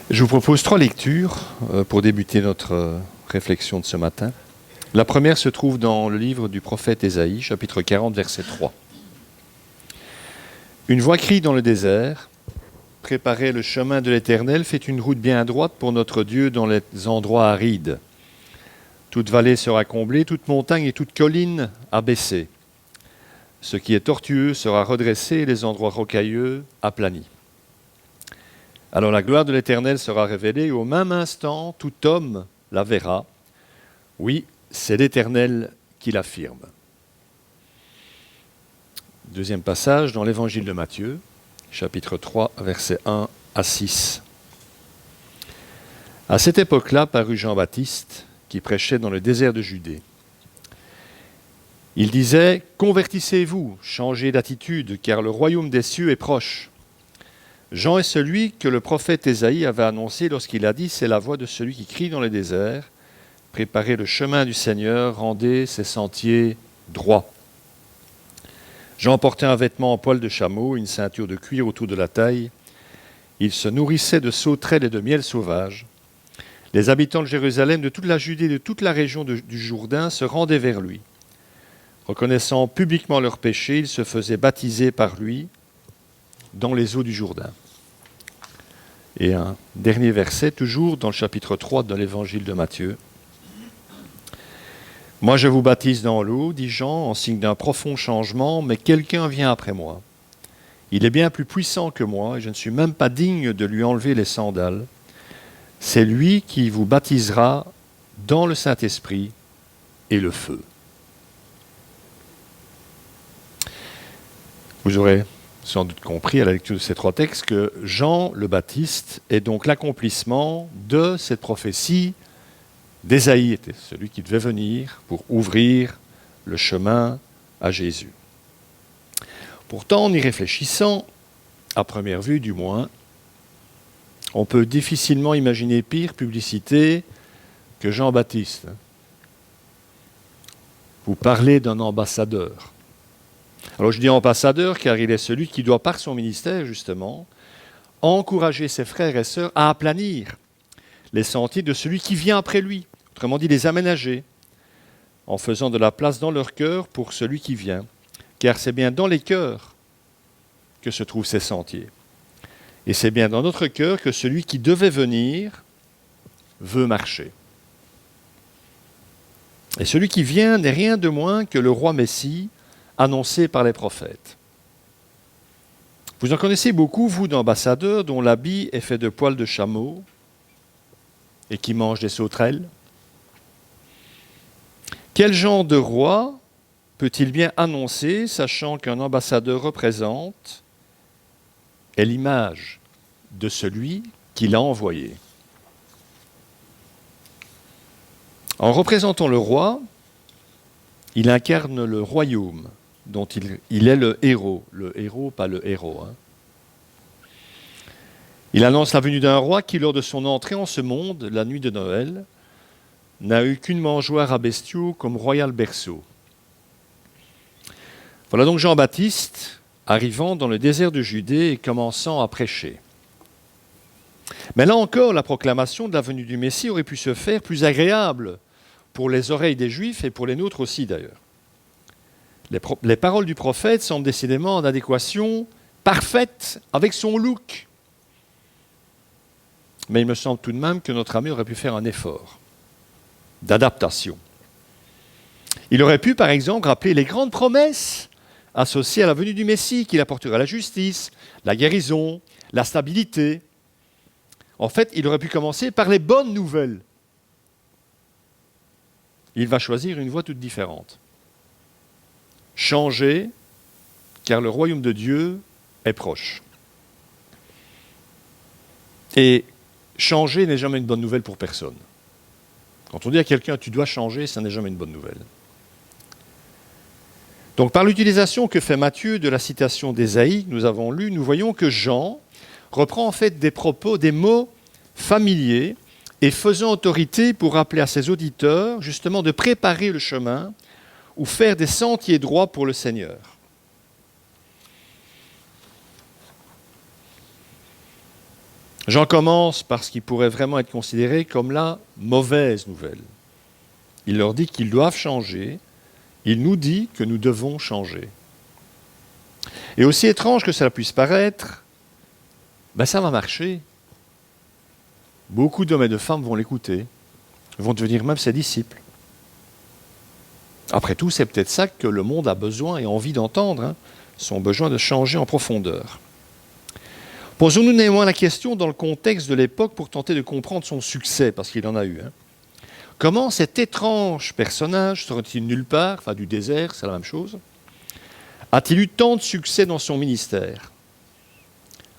Je vous propose 3 lectures pour débuter notre réflexion de ce matin. La première se trouve dans le livre du prophète Ésaïe, chapitre 40, verset 3. Une voix crie dans le désert, « Préparez le chemin de l'Éternel, faites une route bien droite pour notre Dieu dans les endroits arides. Toute vallée sera comblée, toute montagne et toute colline abaissée. Ce qui est tortueux sera redressé et les endroits rocailleux aplanis. Alors la gloire de l'Éternel sera révélée et au même instant, tout homme la verra. Oui, c'est l'Éternel qui l'affirme. » Deuxième passage dans l'Évangile de Matthieu, chapitre 3, versets 1 à 6. À cette époque-là parut Jean-Baptiste, qui prêchait dans le désert de Judée. Il disait « Convertissez-vous, changez d'attitude, car le royaume des cieux est proche. » Jean est celui que le prophète Ésaïe avait annoncé lorsqu'il a dit « C'est la voix de celui qui crie dans le désert, préparez le chemin du Seigneur, rendez ses sentiers droits. » Jean portait un vêtement en poil de chameau, une ceinture de cuir autour de la taille. Il se nourrissait de sauterelles et de miel sauvage. Les habitants de Jérusalem, de toute la Judée, de toute la région du Jourdain se rendaient vers lui. Reconnaissant publiquement leurs péchés, ils se faisaient baptiser par lui dans les eaux du Jourdain. Et un dernier verset, toujours dans le chapitre 3 de l'Évangile de Matthieu. « Moi je vous baptise dans l'eau, dit Jean, en signe d'un profond changement, mais quelqu'un vient après moi. Il est bien plus puissant que moi, et je ne suis même pas digne de lui enlever les sandales. C'est lui qui vous baptisera dans le Saint-Esprit et le feu. » Vous aurez sans doute compris à la lecture de ces 3 textes que Jean le Baptiste est donc l'accomplissement de cette prophétie d'Ésaïe, était celui qui devait venir pour ouvrir le chemin à Jésus. Pourtant, en y réfléchissant, à première vue du moins, on peut difficilement imaginer pire publicité que Jean-Baptiste. Vous parlez d'un ambassadeur. Alors je dis ambassadeur car il est celui qui doit, par son ministère justement, encourager ses frères et sœurs à aplanir les sentiers de celui qui vient après lui, autrement dit les aménager, en faisant de la place dans leur cœur pour celui qui vient, car c'est bien dans les cœurs que se trouvent ces sentiers. Et c'est bien dans notre cœur que celui qui devait venir veut marcher. Et celui qui vient n'est rien de moins que le roi Messie, annoncé par les prophètes. Vous en connaissez beaucoup, vous, d'ambassadeurs dont l'habit est fait de poils de chameau et qui mangent des sauterelles. Quel genre de roi peut-il bien annoncer, sachant qu'un ambassadeur représente est l'image de celui qui l'a envoyé? En représentant le roi, il incarne le royaume dont il est le héros, pas le héros. Il annonce la venue d'un roi qui, lors de son entrée en ce monde, la nuit de Noël, n'a eu qu'une mangeoire à bestiaux comme royal berceau. Voilà donc Jean-Baptiste arrivant dans le désert de Judée et commençant à prêcher. Mais là encore, la proclamation de la venue du Messie aurait pu se faire plus agréable pour les oreilles des Juifs et pour les nôtres aussi d'ailleurs. Les paroles du prophète semblent décidément en adéquation parfaite avec son look. Mais il me semble tout de même que notre ami aurait pu faire un effort d'adaptation. Il aurait pu, par exemple, rappeler les grandes promesses associées à la venue du Messie, qu'il apportera la justice, la guérison, la stabilité. En fait, il aurait pu commencer par les bonnes nouvelles. Il va choisir une voie toute différente. Changer, car le royaume de Dieu est proche. Et changer n'est jamais une bonne nouvelle pour personne. Quand on dit à quelqu'un « tu dois changer », ça n'est jamais une bonne nouvelle. Donc par l'utilisation que fait Matthieu de la citation d'Ésaïe que nous avons lue, nous voyons que Jean reprend en fait des propos, des mots familiers et faisant autorité pour rappeler à ses auditeurs justement de préparer le chemin ou faire des sentiers droits pour le Seigneur. Jean commence par ce qui pourrait vraiment être considéré comme la mauvaise nouvelle. Il leur dit qu'ils doivent changer. Il nous dit que nous devons changer. Et aussi étrange que cela puisse paraître, ça va marcher. Beaucoup d'hommes et de femmes vont l'écouter, vont devenir même ses disciples. Après tout, c'est peut-être ça que le monde a besoin et envie d'entendre, son besoin de changer en profondeur. Posons-nous néanmoins la question dans le contexte de l'époque pour tenter de comprendre son succès, parce qu'il en a eu. Comment cet étrange personnage, serait-il nulle part, du désert, c'est la même chose, a-t-il eu tant de succès dans son ministère?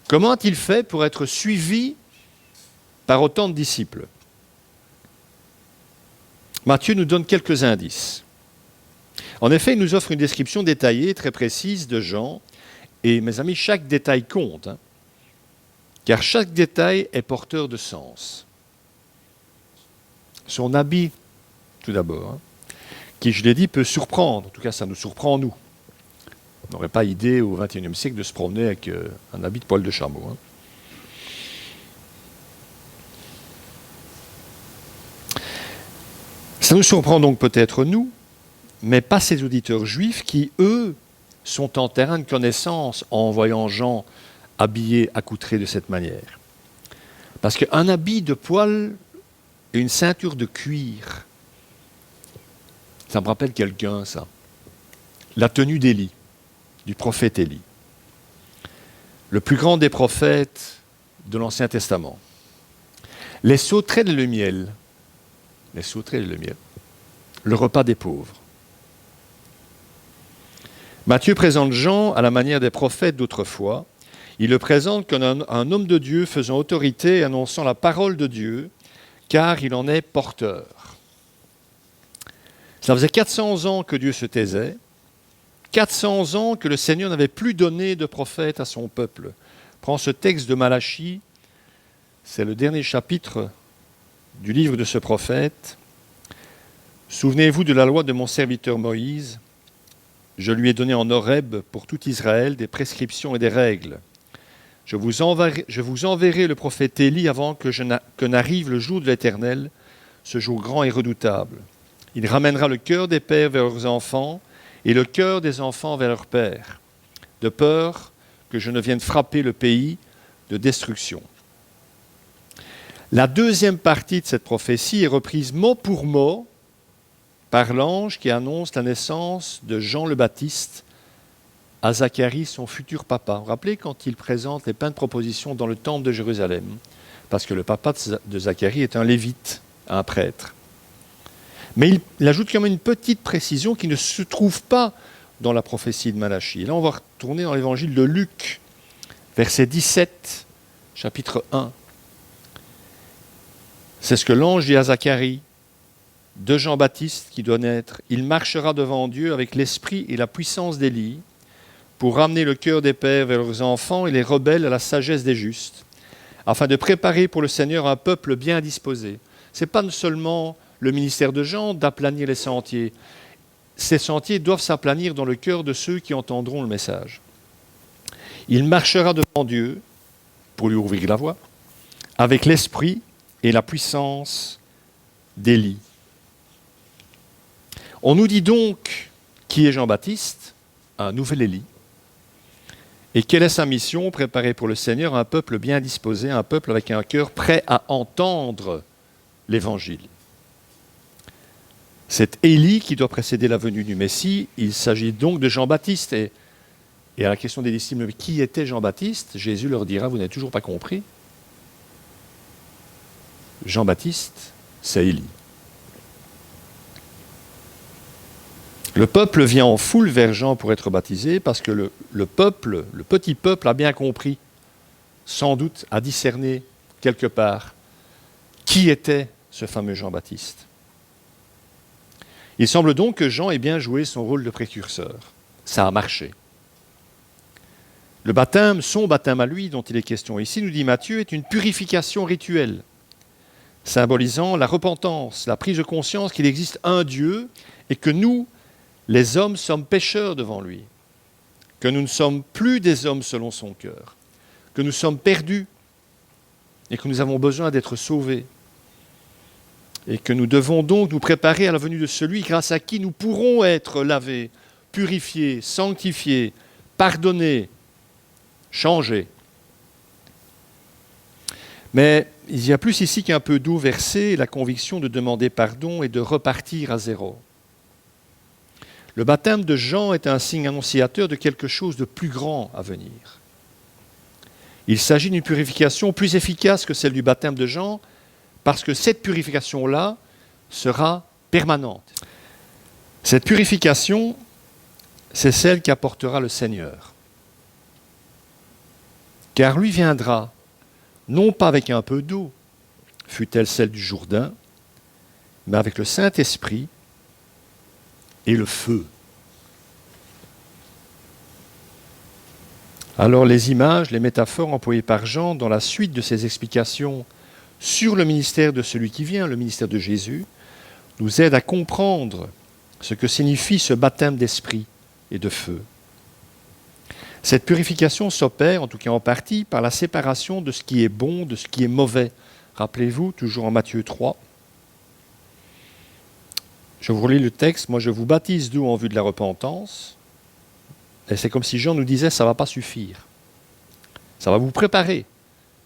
Comment a-t-il fait pour être suivi par autant de disciples? Matthieu nous donne quelques indices. En effet, il nous offre une description détaillée, très précise de Jean. Et mes amis, chaque détail compte, car chaque détail est porteur de sens. Son habit, tout d'abord, qui, je l'ai dit, peut surprendre. En tout cas, ça nous surprend, nous. On n'aurait pas idée au XXIe siècle de se promener avec un habit de poil de chameau. Ça nous surprend donc peut-être nous, mais pas ces auditeurs juifs qui, eux, sont en terrain de connaissance en voyant Jean habillé, accoutré de cette manière. Parce qu'un habit de poil et une ceinture de cuir, ça me rappelle quelqu'un, ça. La tenue d'Élie, du prophète Élie. Le plus grand des prophètes de l'Ancien Testament. Les sauterelles et le miel. Les sauterelles et le miel. Le repas des pauvres. Matthieu présente Jean à la manière des prophètes d'autrefois. Il le présente comme un homme de Dieu faisant autorité et annonçant la parole de Dieu, car il en est porteur. Ça faisait 400 ans que Dieu se taisait, 400 ans que le Seigneur n'avait plus donné de prophète à son peuple. Prends ce texte de Malachie, c'est le dernier chapitre du livre de ce prophète. Souvenez-vous de la loi de mon serviteur Moïse. Je lui ai donné en Horeb pour tout Israël des prescriptions et des règles. Je vous enverrai le prophète Élie avant que n'arrive le jour de l'Éternel, ce jour grand et redoutable. Il ramènera le cœur des pères vers leurs enfants et le cœur des enfants vers leurs pères, de peur que je ne vienne frapper le pays de destruction. La deuxième partie de cette prophétie est reprise mot pour mot par l'ange qui annonce la naissance de Jean le Baptiste à Zacharie, son futur papa. Vous vous rappelez quand il présente les pains de proposition dans le temple de Jérusalem, parce que le papa de Zacharie est un lévite, un prêtre. Mais il ajoute quand même une petite précision qui ne se trouve pas dans la prophétie de Malachie. Et là, on va retourner dans l'évangile de Luc, verset 17, chapitre 1. C'est ce que l'ange dit à Zacharie, de Jean-Baptiste qui doit naître. Il marchera devant Dieu avec l'esprit et la puissance d'Élie pour ramener le cœur des pères vers leurs enfants et les rebelles à la sagesse des justes, afin de préparer pour le Seigneur un peuple bien disposé. Ce n'est pas seulement le ministère de Jean d'aplanir les sentiers. Ces sentiers doivent s'aplanir dans le cœur de ceux qui entendront le message. Il marchera devant Dieu pour lui ouvrir la voie, avec l'esprit et la puissance d'Élie. On nous dit donc qui est Jean-Baptiste, un nouvel Élie, et quelle est sa mission, préparer pour le Seigneur un peuple bien disposé, un peuple avec un cœur prêt à entendre l'Évangile. C'est Élie qui doit précéder la venue du Messie. Il s'agit donc de Jean-Baptiste. Et à la question des disciples, qui était Jean-Baptiste? Jésus leur dira, vous n'avez toujours pas compris. Jean-Baptiste, c'est Élie. Le peuple vient en foule vers Jean pour être baptisé parce que le peuple, le petit peuple a bien compris, sans doute a discerné quelque part, qui était ce fameux Jean-Baptiste. Il semble donc que Jean ait bien joué son rôle de précurseur. Ça a marché. Le baptême, son baptême à lui, dont il est question ici, nous dit Matthieu, est une purification rituelle, symbolisant la repentance, la prise de conscience qu'il existe un Dieu et que nous, les hommes, sommes pécheurs devant lui, que nous ne sommes plus des hommes selon son cœur, que nous sommes perdus, et que nous avons besoin d'être sauvés. Et que nous devons donc nous préparer à la venue de celui grâce à qui nous pourrons être lavés, purifiés, sanctifiés, pardonnés, changés. Mais il y a plus ici qu'un peu d'eau versée, la conviction de demander pardon et de repartir à zéro. Le baptême de Jean est un signe annonciateur de quelque chose de plus grand à venir. Il s'agit d'une purification plus efficace que celle du baptême de Jean, parce que cette purification-là sera permanente. Cette purification, c'est celle qu'apportera le Seigneur. Car lui viendra, non pas avec un peu d'eau, fût-elle celle du Jourdain, mais avec le Saint-Esprit et le feu. Alors les images, les métaphores employées par Jean dans la suite de ses explications sur le ministère de celui qui vient, le ministère de Jésus, nous aident à comprendre ce que signifie ce baptême d'esprit et de feu. Cette purification s'opère, en tout cas en partie, par la séparation de ce qui est bon, de ce qui est mauvais. Rappelez-vous, toujours en Matthieu 3. Je vous relis le texte. Moi, je vous baptise d'eau en vue de la repentance. Et c'est comme si Jean nous disait, ça ne va pas suffire. Ça va vous préparer,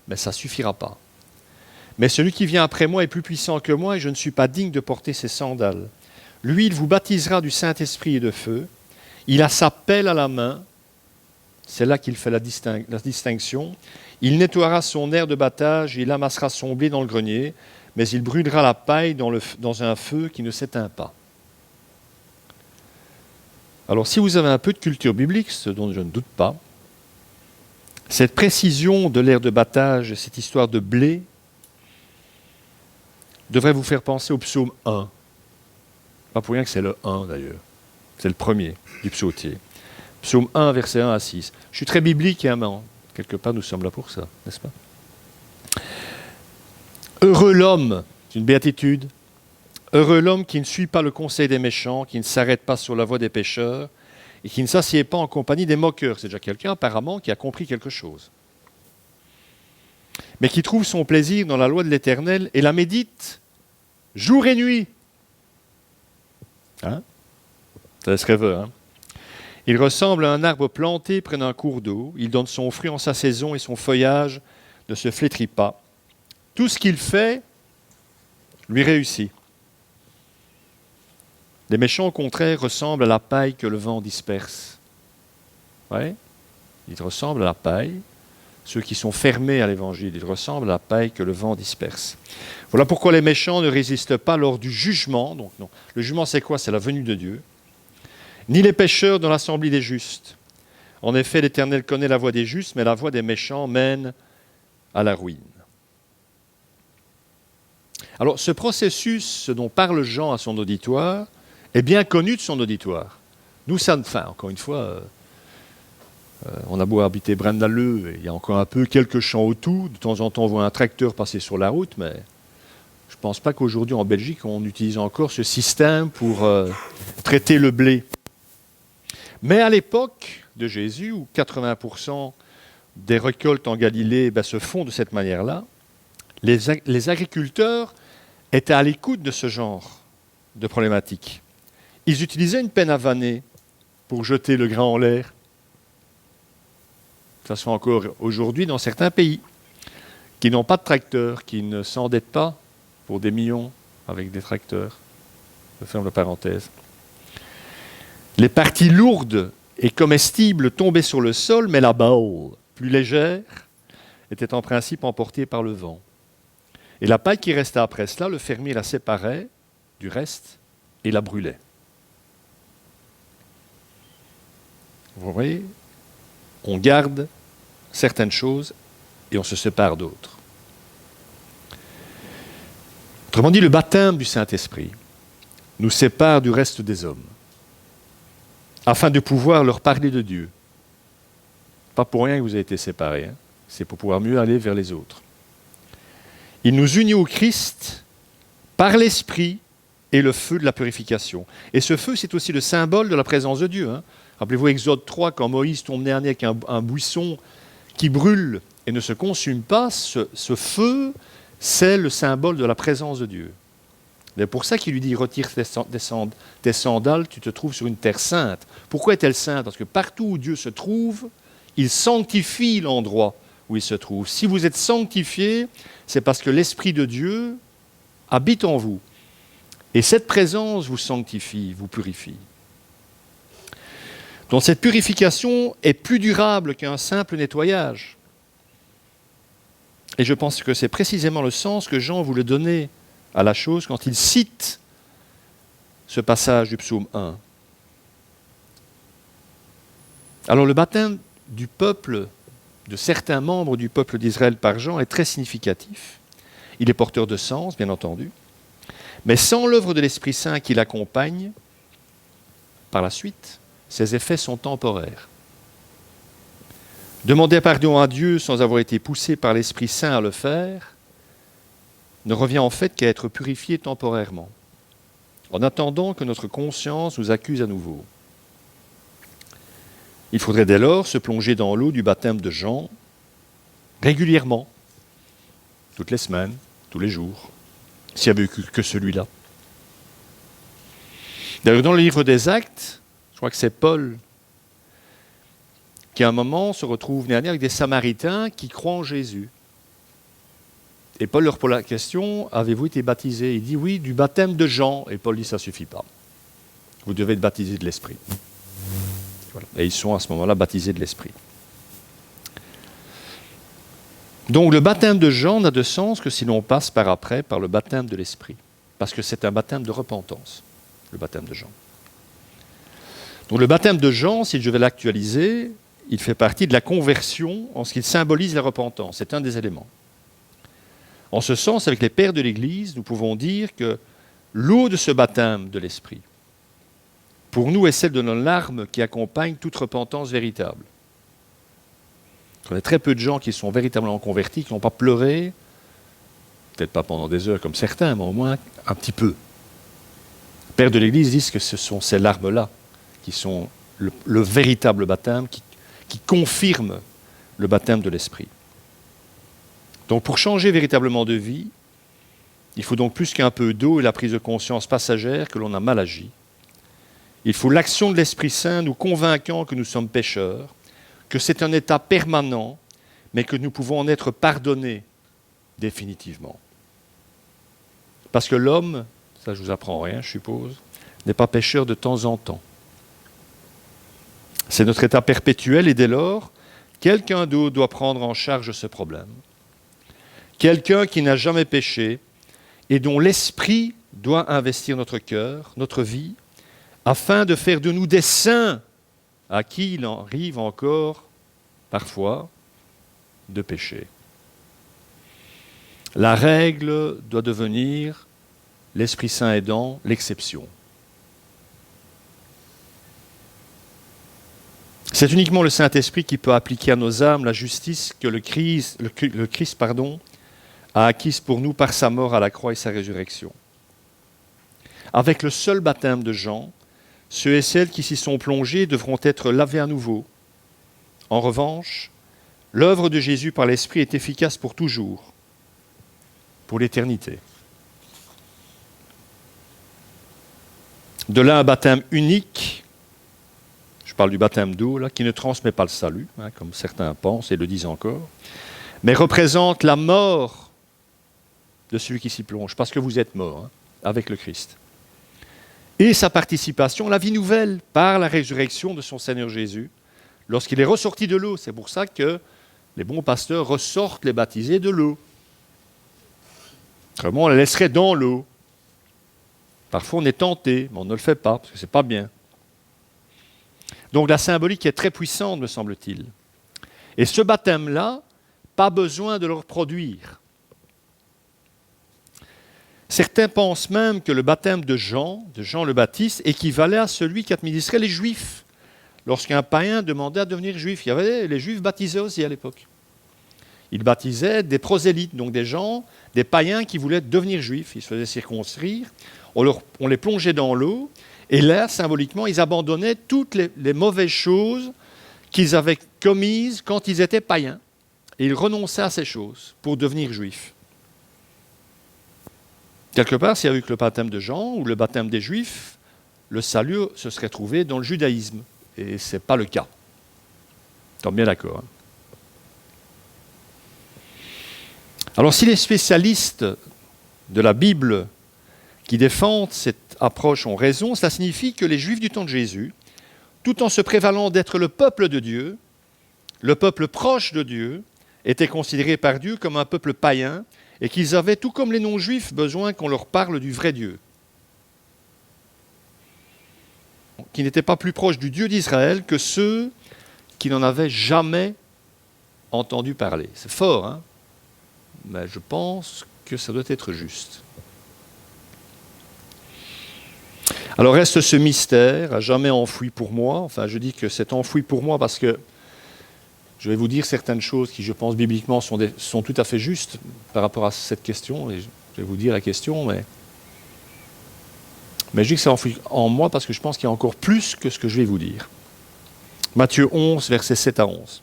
mais ça ne suffira pas. Mais celui qui vient après moi est plus puissant que moi et je ne suis pas digne de porter ses sandales. Lui, il vous baptisera du Saint-Esprit et de feu. Il a sa pelle à la main. C'est là qu'il fait la distinction. Il nettoiera son aire de battage et il amassera son blé dans le grenier, mais il brûlera la paille dans un feu qui ne s'éteint pas. Alors, si vous avez un peu de culture biblique, ce dont je ne doute pas, cette précision de l'aire de battage, cette histoire de blé, devrait vous faire penser au psaume 1. Pas pour rien que c'est le 1 d'ailleurs. C'est le premier du psautier. Psaume 1, versets 1 à 6. Je suis très biblique, hein, mais quelque part nous sommes là pour ça, n'est-ce pas? Heureux l'homme, c'est une béatitude. Heureux l'homme qui ne suit pas le conseil des méchants, qui ne s'arrête pas sur la voie des pécheurs et qui ne s'assied pas en compagnie des moqueurs. C'est déjà quelqu'un apparemment qui a compris quelque chose. Mais qui trouve son plaisir dans la loi de l'Éternel et la médite jour et nuit. Hein? Ça laisse rêveur, hein? Il ressemble à un arbre planté près d'un cours d'eau. Il donne son fruit en sa saison et son feuillage ne se flétrit pas. Tout ce qu'il fait lui réussit. Les méchants, au contraire, ressemblent à la paille que le vent disperse. Ouais, ils ressemblent à la paille. Ceux qui sont fermés à l'Évangile, ils ressemblent à la paille que le vent disperse. Voilà pourquoi les méchants ne résistent pas lors du jugement. Donc non, le jugement, c'est quoi? C'est la venue de Dieu. Ni les pécheurs dans l'assemblée des justes. En effet, l'Éternel connaît la voie des justes, mais la voie des méchants mène à la ruine. Alors, ce processus dont parle Jean à son auditoire est bien connu de son auditoire. Nous, ça, enfin, encore une fois, on a beau habiter Braine-l'Alleud, il y a encore un peu quelques champs autour. De temps en temps, on voit un tracteur passer sur la route, mais je ne pense pas qu'aujourd'hui, en Belgique, on utilise encore ce système pour traiter le blé. Mais à l'époque de Jésus, où 80% des récoltes en Galilée se font de cette manière-là, les agriculteurs étaient à l'écoute de ce genre de problématique. Ils utilisaient une pelle à vanner pour jeter le grain en l'air. Ça se fait encore aujourd'hui dans certains pays qui n'ont pas de tracteurs, qui ne s'endettent pas pour des millions avec des tracteurs. Je ferme la parenthèse. Les parties lourdes et comestibles tombaient sur le sol, mais la balle, plus légère, était en principe emportée par le vent. Et la paille qui restait après cela, le fermier la séparait du reste et la brûlait. Vous voyez, on garde certaines choses et on se sépare d'autres. Autrement dit, le baptême du Saint-Esprit nous sépare du reste des hommes, afin de pouvoir leur parler de Dieu. Pas pour rien que vous avez été séparés, hein. C'est pour pouvoir mieux aller vers les autres. Il nous unit au Christ par l'Esprit et le feu de la purification. Et ce feu, c'est aussi le symbole de la présence de Dieu. Hein. Rappelez-vous Exode 3, quand Moïse tombe nez à nez avec un buisson qui brûle et ne se consume pas, ce feu, c'est le symbole de la présence de Dieu. C'est pour ça qu'il lui dit, retire tes sandales, tu te trouves sur une terre sainte. Pourquoi est-elle sainte? Parce que partout où Dieu se trouve, il sanctifie l'endroit où il se trouve. Si vous êtes sanctifié, c'est parce que l'Esprit de Dieu habite en vous. Et cette présence vous sanctifie, vous purifie. Donc cette purification est plus durable qu'un simple nettoyage. Et je pense que c'est précisément le sens que Jean voulait donner à la chose quand il cite ce passage du psaume 1. Alors le baptême du peuple, de certains membres du peuple d'Israël par Jean est très significatif. Il est porteur de sens, bien entendu. Mais sans l'œuvre de l'Esprit Saint qui l'accompagne, par la suite, ses effets sont temporaires. Demander pardon à Dieu sans avoir été poussé par l'Esprit Saint à le faire ne revient en fait qu'à être purifié temporairement, en attendant que notre conscience nous accuse à nouveau. Il faudrait dès lors se plonger dans l'eau du baptême de Jean régulièrement, toutes les semaines, tous les jours, s'il n'y avait eu que celui-là. D'ailleurs, dans le livre des Actes, je crois que c'est Paul qui à un moment se retrouve avec des Samaritains qui croient en Jésus. Et Paul leur pose la question, avez-vous été baptisés? Il dit oui, du baptême de Jean. Et Paul dit, ça ne suffit pas. Vous devez être baptisés de l'Esprit. Voilà. Et ils sont à ce moment-là baptisés de l'Esprit. Donc le baptême de Jean n'a de sens que si l'on passe par après par le baptême de l'Esprit. Parce que c'est un baptême de repentance, le baptême de Jean. Donc le baptême de Jean, si je vais l'actualiser, il fait partie de la conversion en ce qu'il symbolise la repentance. C'est un des éléments. En ce sens, avec les pères de l'Église, nous pouvons dire que l'eau de ce baptême de l'Esprit, pour nous, est celle de nos larmes qui accompagnent toute repentance véritable. Il y a très peu de gens qui sont véritablement convertis, qui n'ont pas pleuré, peut-être pas pendant des heures comme certains, mais au moins un petit peu. Les pères de l'Église disent que ce sont ces larmes-là qui sont le véritable baptême, qui confirme le baptême de l'Esprit. Donc pour changer véritablement de vie, il faut donc plus qu'un peu d'eau et la prise de conscience passagère que l'on a mal agi. Il faut l'action de l'Esprit Saint nous convainquant que nous sommes pécheurs, que c'est un état permanent, mais que nous pouvons en être pardonnés définitivement. Parce que l'homme, ça je vous apprends rien, je suppose, n'est pas pécheur de temps en temps. C'est notre état perpétuel et dès lors, quelqu'un d'autre doit prendre en charge ce problème. Quelqu'un qui n'a jamais péché et dont l'Esprit doit investir notre cœur, notre vie, afin de faire de nous des saints à qui il en arrive encore, parfois, de pécher. La règle doit devenir, l'Esprit Saint aidant, l'exception. C'est uniquement le Saint-Esprit qui peut appliquer à nos âmes la justice que le Christ a acquise pour nous par sa mort à la croix et sa résurrection. Avec le seul baptême de Jean, ceux et celles qui s'y sont plongés devront être lavés à nouveau. En revanche, l'œuvre de Jésus par l'Esprit est efficace pour toujours, pour l'éternité. De là un baptême unique, je parle du baptême d'eau, là, qui ne transmet pas le salut, comme certains pensent et le disent encore, mais représente la mort de celui qui s'y plonge, parce que vous êtes mort avec le Christ. Et sa participation à la vie nouvelle par la résurrection de son Seigneur Jésus, lorsqu'il est ressorti de l'eau. C'est pour ça que les bons pasteurs ressortent les baptisés de l'eau. Autrement, on les laisserait dans l'eau. Parfois, on est tenté, mais on ne le fait pas, parce que ce n'est pas bien. Donc la symbolique est très puissante, me semble-t-il. Et ce baptême-là, pas besoin de le reproduire. Certains pensent même que le baptême de Jean le Baptiste, équivalait à celui qu'administraient les Juifs. Lorsqu'un païen demandait à devenir juif, il y avait les Juifs baptisés aussi à l'époque. Ils baptisaient des prosélytes, donc des gens, des païens qui voulaient devenir juifs. Ils se faisaient circoncire, on les plongeait dans l'eau, et là, symboliquement, ils abandonnaient toutes les mauvaises choses qu'ils avaient commises quand ils étaient païens. et il renonçait à ces choses pour devenir juif. Quelque part, s'il y avait eu que le baptême de Jean ou le baptême des Juifs, le salut se serait trouvé dans le judaïsme. Et ce n'est pas le cas. T'es bien d'accord, hein? Alors, si les spécialistes de la Bible qui défendent cette approche ont raison, cela signifie que les Juifs du temps de Jésus, tout en se prévalant d'être le peuple de Dieu, le peuple proche de Dieu, étaient considérés par Dieu comme un peuple païen et qu'ils avaient, tout comme les non-juifs, besoin qu'on leur parle du vrai Dieu, qui n'étaient pas plus proches du Dieu d'Israël que ceux qui n'en avaient jamais entendu parler. C'est fort, hein? Mais je pense que ça doit être juste. Alors reste ce mystère, à jamais enfoui pour moi. Enfin, je dis que c'est enfoui pour moi parce que je vais vous dire certaines choses qui, je pense, bibliquement sont tout à fait justes par rapport à cette question. Et je vais vous dire la question, mais je dis que c'est enfoui en moi parce que je pense qu'il y a encore plus que ce que je vais vous dire. Matthieu 11, versets 7 à 11.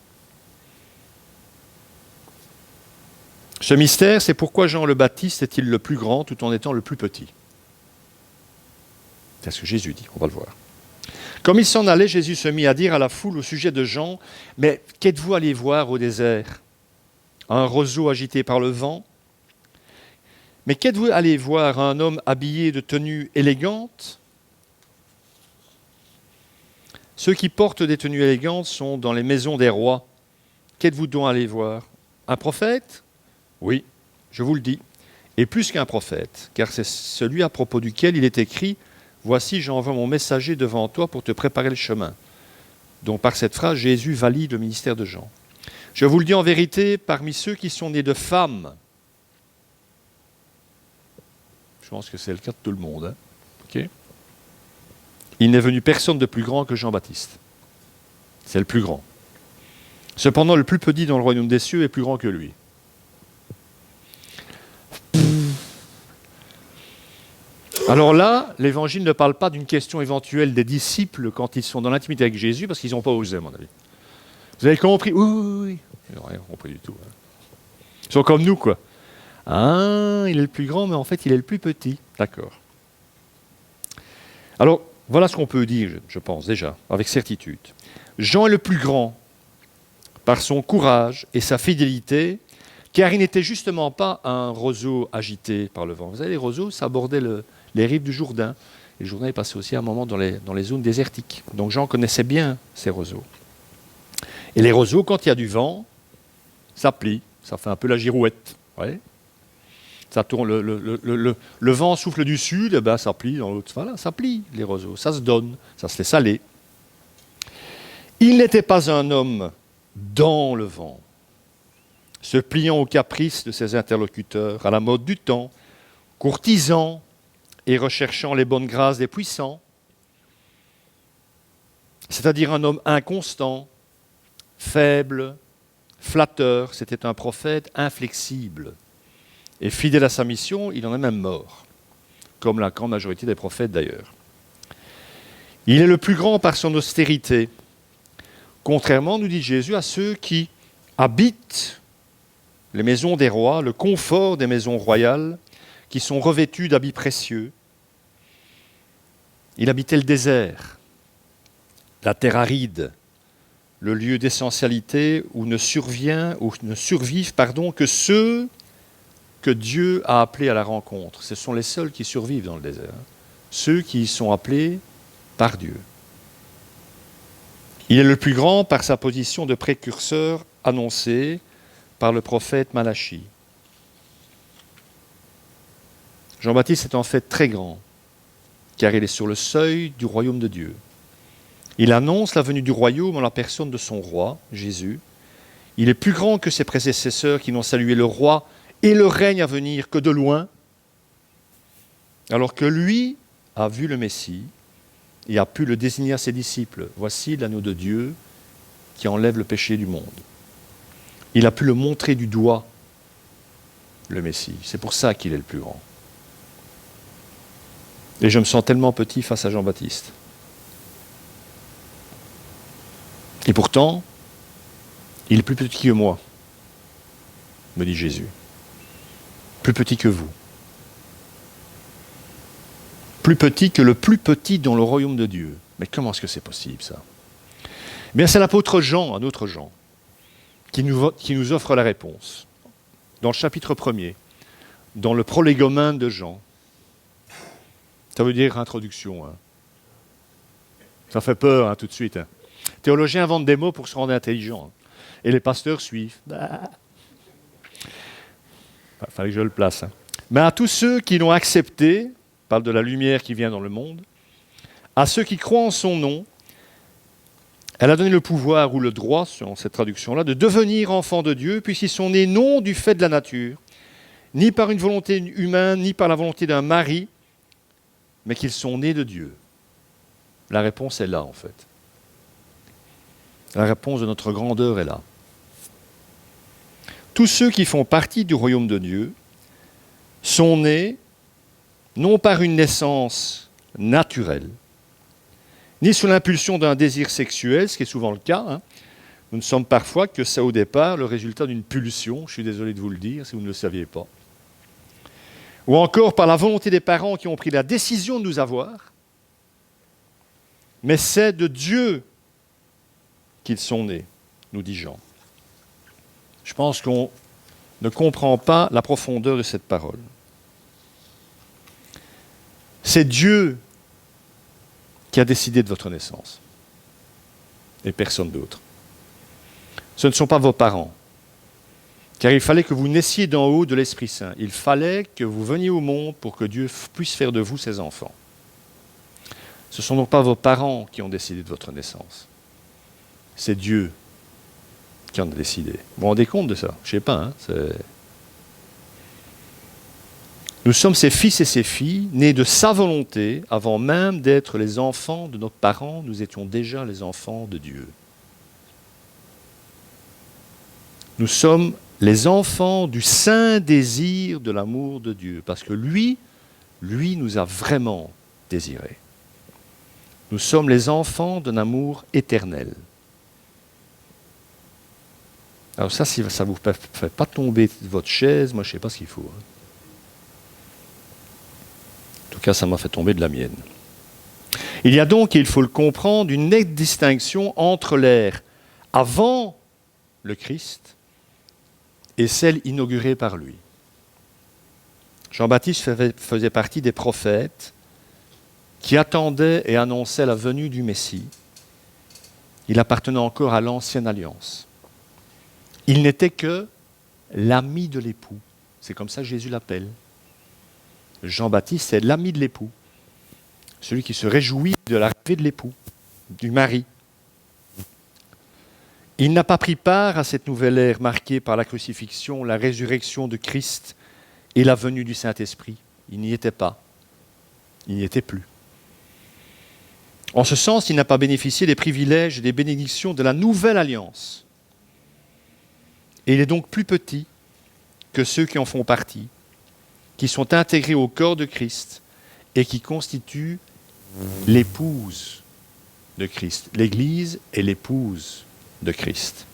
Ce mystère, c'est pourquoi Jean le Baptiste est-il le plus grand tout en étant le plus petit. C'est ce que Jésus dit, on va le voir. Comme il s'en allait, Jésus se mit à dire à la foule au sujet de Jean, « Mais qu'êtes-vous allé voir au désert? Un roseau agité par le vent? Mais qu'êtes-vous allé voir un homme habillé de tenue élégante? Ceux qui portent des tenues élégantes sont dans les maisons des rois. Qu'êtes-vous donc allé voir? Un prophète? Oui, je vous le dis, et plus qu'un prophète, car c'est celui à propos duquel il est écrit « Voici, j'envoie mon messager devant toi pour te préparer le chemin. » Donc par cette phrase, Jésus valide le ministère de Jean. Je vous le dis en vérité, parmi ceux qui sont nés de femmes, je pense que c'est le cas de tout le monde, hein? Okay. Il n'est venu personne de plus grand que Jean-Baptiste. C'est le plus grand. Cependant, le plus petit dans le royaume des cieux est plus grand que lui. Alors là, l'Évangile ne parle pas d'une question éventuelle des disciples quand ils sont dans l'intimité avec Jésus, parce qu'ils n'ont pas osé, à mon avis. Vous avez compris? Oui. Ils n'ont rien compris du tout. Hein. Ils sont comme nous, quoi. Ah, il est le plus grand, mais en fait, il est le plus petit. D'accord. Alors, voilà ce qu'on peut dire, je pense, déjà, avec certitude. Jean est le plus grand par son courage et sa fidélité, car il n'était justement pas un roseau agité par le vent. Vous savez, les roseaux, ça abordait les rives du Jourdain. Et le Jourdain est passé aussi à un moment dans les zones désertiques. Donc Jean connaissait bien ces roseaux. Et les roseaux, quand il y a du vent, ça plie, ça fait un peu la girouette. Ouais. Ça tourne, le vent souffle du sud, ben ça plie dans l'autre. Voilà, ça plie les roseaux, ça se donne, ça se laisse aller. Il n'était pas un homme dans le vent, se pliant aux caprices de ses interlocuteurs, à la mode du temps, courtisan et recherchant les bonnes grâces des puissants, c'est-à-dire un homme inconstant, faible, flatteur. C'était un prophète inflexible. Et fidèle à sa mission, il en est même mort, comme la grande majorité des prophètes d'ailleurs. Il est le plus grand par son austérité, contrairement, nous dit Jésus, à ceux qui habitent les maisons des rois, le confort des maisons royales, qui sont revêtus d'habits précieux. Il habitait le désert, la terre aride, le lieu d'essentialité où ne survivent que ceux que Dieu a appelés à la rencontre. Ce sont les seuls qui survivent dans le désert, ceux qui y sont appelés par Dieu. Il est le plus grand par sa position de précurseur annoncée par le prophète Malachie. Jean-Baptiste est en fait très grand, car il est sur le seuil du royaume de Dieu. Il annonce la venue du royaume en la personne de son roi, Jésus. Il est plus grand que ses prédécesseurs qui n'ont salué le roi et le règne à venir que de loin, alors que lui a vu le Messie et a pu le désigner à ses disciples. Voici l'agneau de Dieu qui enlève le péché du monde. Il a pu le montrer du doigt, le Messie. C'est pour ça qu'il est le plus grand. Et je me sens tellement petit face à Jean-Baptiste. Et pourtant, il est plus petit que moi. me dit Jésus. Plus petit que vous. Plus petit que le plus petit dans le royaume de Dieu. Mais comment est-ce que c'est possible, ça? Eh bien, c'est l'apôtre Jean, un autre Jean, qui nous offre la réponse. Dans le chapitre 1er, dans le prolégomène de Jean. Ça veut dire introduction. Ça fait peur, tout de suite. Théologiens inventent des mots pour se rendre intelligents. Et les pasteurs suivent. Il fallait que je le place. Mais à tous ceux qui l'ont accepté, parle de la lumière qui vient dans le monde, à ceux qui croient en son nom, elle a donné le pouvoir ou le droit, selon cette traduction-là, de devenir enfants de Dieu, puisqu'ils sont nés non du fait de la nature, ni par une volonté humaine, ni par la volonté d'un mari, mais qu'ils sont nés de Dieu. La réponse est là, en fait. La réponse de notre grandeur est là. Tous ceux qui font partie du royaume de Dieu sont nés non par une naissance naturelle, ni sous l'impulsion d'un désir sexuel, ce qui est souvent le cas. Nous ne sommes parfois que ça au départ, le résultat d'une pulsion, je suis désolé de vous le dire si vous ne le saviez pas. Ou encore par la volonté des parents qui ont pris la décision de nous avoir, mais c'est de Dieu qu'ils sont nés, nous dit Jean. Je pense qu'on ne comprend pas la profondeur de cette parole. C'est Dieu qui a décidé de votre naissance, et personne d'autre. Ce ne sont pas vos parents, car il fallait que vous naissiez d'en haut de l'Esprit Saint. Il fallait que vous veniez au monde pour que Dieu puisse faire de vous ses enfants. Ce ne sont donc pas vos parents qui ont décidé de votre naissance. C'est Dieu qui en a décidé. Vous vous rendez compte de ça? Je ne sais pas. Nous sommes ses fils et ses filles, nés de sa volonté, avant même d'être les enfants de nos parents, nous étions déjà les enfants de Dieu. Nous sommes les enfants du saint désir de l'amour de Dieu, parce que lui nous a vraiment désirés. Nous sommes les enfants d'un amour éternel. Alors ça, si ça ne vous fait pas tomber de votre chaise, moi je ne sais pas ce qu'il faut. En tout cas, ça m'a fait tomber de la mienne. Il y a donc, et il faut le comprendre, une nette distinction entre l'ère avant le Christ et celle inaugurée par lui. Jean-Baptiste faisait partie des prophètes qui attendaient et annonçaient la venue du Messie. Il appartenait encore à l'ancienne alliance. Il n'était que l'ami de l'époux. C'est comme ça que Jésus l'appelle. Jean-Baptiste, c'est l'ami de l'époux. Celui qui se réjouit de l'arrivée de l'époux, du mari. Il n'a pas pris part à cette nouvelle ère marquée par la crucifixion, la résurrection de Christ et la venue du Saint-Esprit. Il n'y était pas. Il n'y était plus. En ce sens, il n'a pas bénéficié des privilèges et des bénédictions de la nouvelle alliance. Et il est donc plus petit que ceux qui en font partie, qui sont intégrés au corps de Christ et qui constituent l'épouse de Christ. L'Église est l'épouse de Christ.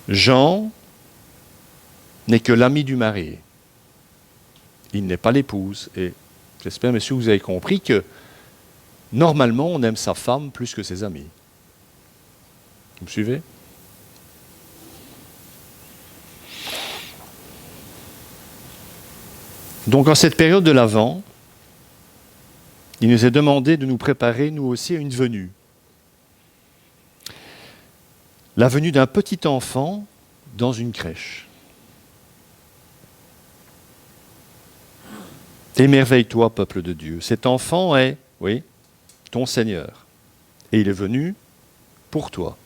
Jean n'est que l'ami du marié. Il n'est pas l'épouse. Et j'espère, messieurs, que vous avez compris que normalement, on aime sa femme plus que ses amis. Vous me suivez ? Donc, en cette période de l'Avent, il nous est demandé de nous préparer, nous aussi, à une venue. La venue d'un petit enfant dans une crèche. Émerveille-toi, peuple de Dieu. Cet enfant est, oui, ton Seigneur. Et il est venu pour toi.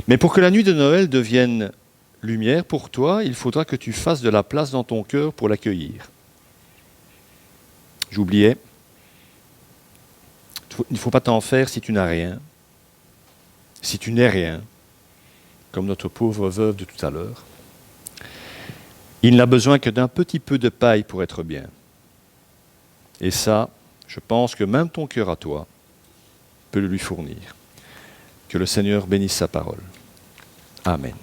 Mais pour que la nuit de Noël devienne lumière pour toi, il faudra que tu fasses de la place dans ton cœur pour l'accueillir. J'oubliais. Il ne faut pas t'en faire si tu n'as rien. Si tu n'es rien, comme notre pauvre veuve de tout à l'heure. Il n'a besoin que d'un petit peu de paille pour être bien. Et ça, je pense que même ton cœur à toi peut le lui fournir. Que le Seigneur bénisse sa parole. Amen.